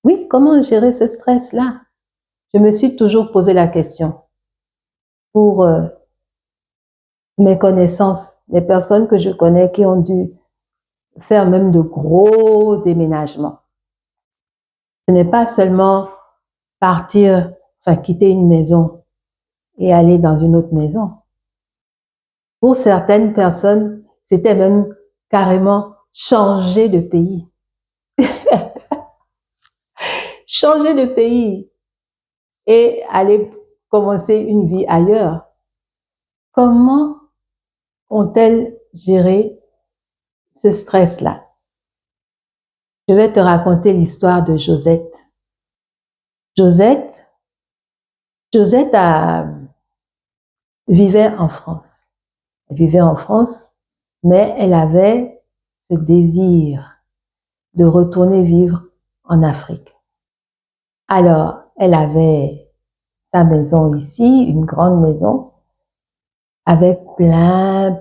Oui, comment gérer ce stress-là? Je me suis toujours posé la question pour mes connaissances, les personnes que je connais qui ont dû faire même de gros déménagements. Ce n'est pas seulement partir, enfin quitter une maison et aller dans une autre maison. Pour certaines personnes, c'était même carrément changer de pays. Changer de pays et aller commencer une vie ailleurs. Comment ont-elles géré ce stress-là? Je vais te raconter l'histoire de Josette. Josette, Josette vivait en France. Elle vivait en France, mais elle avait ce désir de retourner vivre en Afrique. Alors, elle avait sa maison ici, une grande maison, avec plein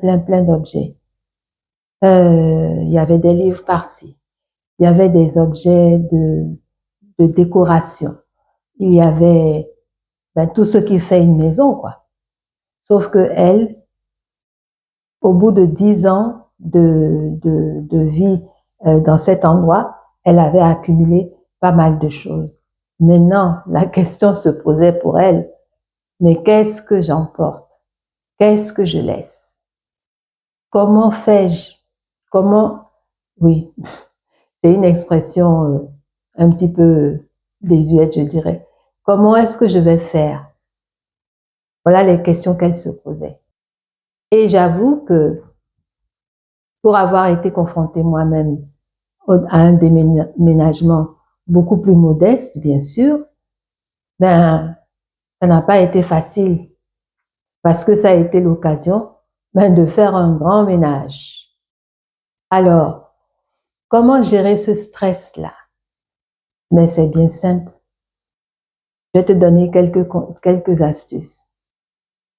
d'objets. Il y avait des livres par-ci. Il y avait des objets de décoration. Il y avait tout ce qui fait une maison, quoi. Sauf que elle, au bout de 10 ans de vie dans cet endroit, elle avait accumulé pas mal de choses. Maintenant, la question se posait pour elle, mais qu'est-ce que j'emporte? Qu'est-ce que je laisse? Comment fais-je? Comment, oui, c'est une expression un petit peu désuète, je dirais. Comment est-ce que je vais faire? Voilà les questions qu'elle se posait. Et j'avoue que pour avoir été confrontée moi-même à un déménagement beaucoup plus modeste, bien sûr, ça n'a pas été facile parce que ça a été l'occasion de faire un grand ménage. Alors, comment gérer ce stress-là? Mais c'est bien simple. Je vais te donner quelques astuces.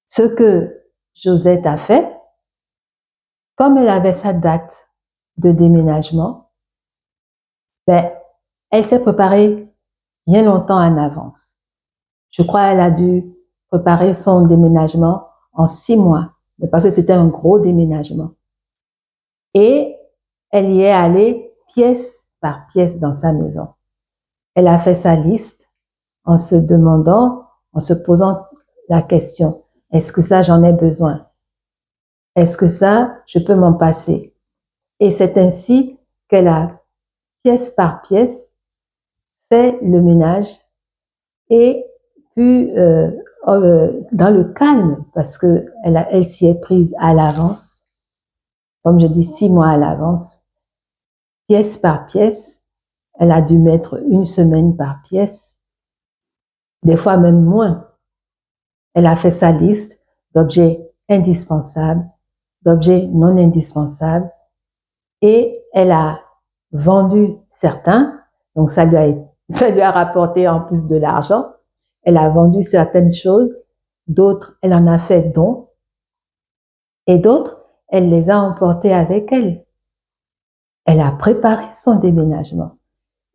Ce que Josette a fait, comme elle avait sa date de déménagement, elle s'est préparée bien longtemps en avance. Je crois qu'elle a dû préparer son déménagement en 6 mois, parce que c'était un gros déménagement. Et elle y est allée pièce par pièce dans sa maison. Elle a fait sa liste en se demandant, en se posant la question, est-ce que ça, j'en ai besoin? Est-ce que ça, je peux m'en passer? Et c'est ainsi qu'elle a, pièce par pièce, fait le ménage et puis dans le calme, parce que elle s'y est prise à l'avance, comme je dis 6 mois à l'avance, pièce par pièce, elle a dû mettre 1 semaine par pièce, des fois même moins. Elle a fait sa liste d'objets indispensables, d'objets non indispensables, et elle a vendu certains, donc ça lui a rapporté en plus de l'argent. Elle a vendu certaines choses, d'autres, elle en a fait don, et d'autres, elle les a emportées avec elle. Elle a préparé son déménagement.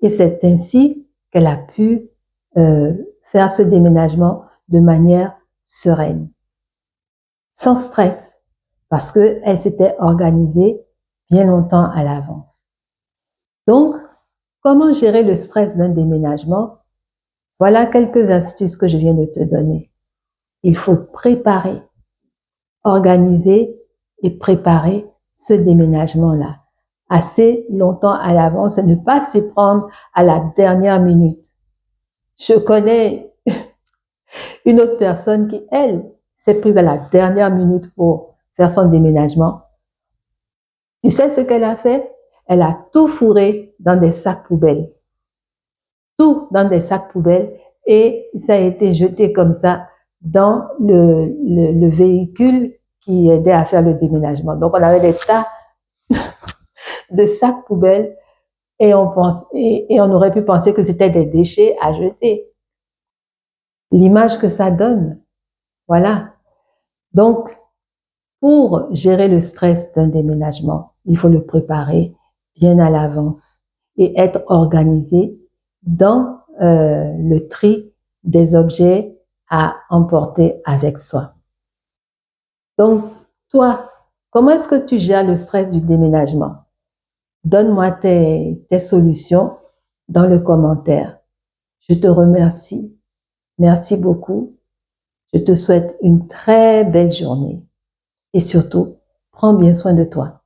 Et c'est ainsi qu'elle a pu faire ce déménagement de manière sereine, sans stress, parce qu'elle s'était organisée bien longtemps à l'avance. Donc, comment gérer le stress d'un déménagement? Voilà quelques astuces que je viens de te donner. Il faut préparer, organiser et préparer ce déménagement-là assez longtemps à l'avance et ne pas s'y prendre à la dernière minute. Je connais une autre personne qui, elle, s'est prise à la dernière minute pour faire son déménagement. Tu sais ce qu'elle a fait? Elle a tout fourré dans des sacs poubelles. Tout dans des sacs poubelles et ça a été jeté comme ça dans le véhicule qui aidait à faire le déménagement. Donc, on avait des tas de sacs poubelles et on aurait pu penser que c'était des déchets à jeter. L'image que ça donne, voilà. Donc, pour gérer le stress d'un déménagement, il faut le préparer bien à l'avance et être organisé dans le tri des objets à emporter avec soi. Donc, toi, comment est-ce que tu gères le stress du déménagement? Donne-moi tes solutions dans le commentaire. Je te remercie. Merci beaucoup. Je te souhaite une très belle journée. Et surtout, prends bien soin de toi.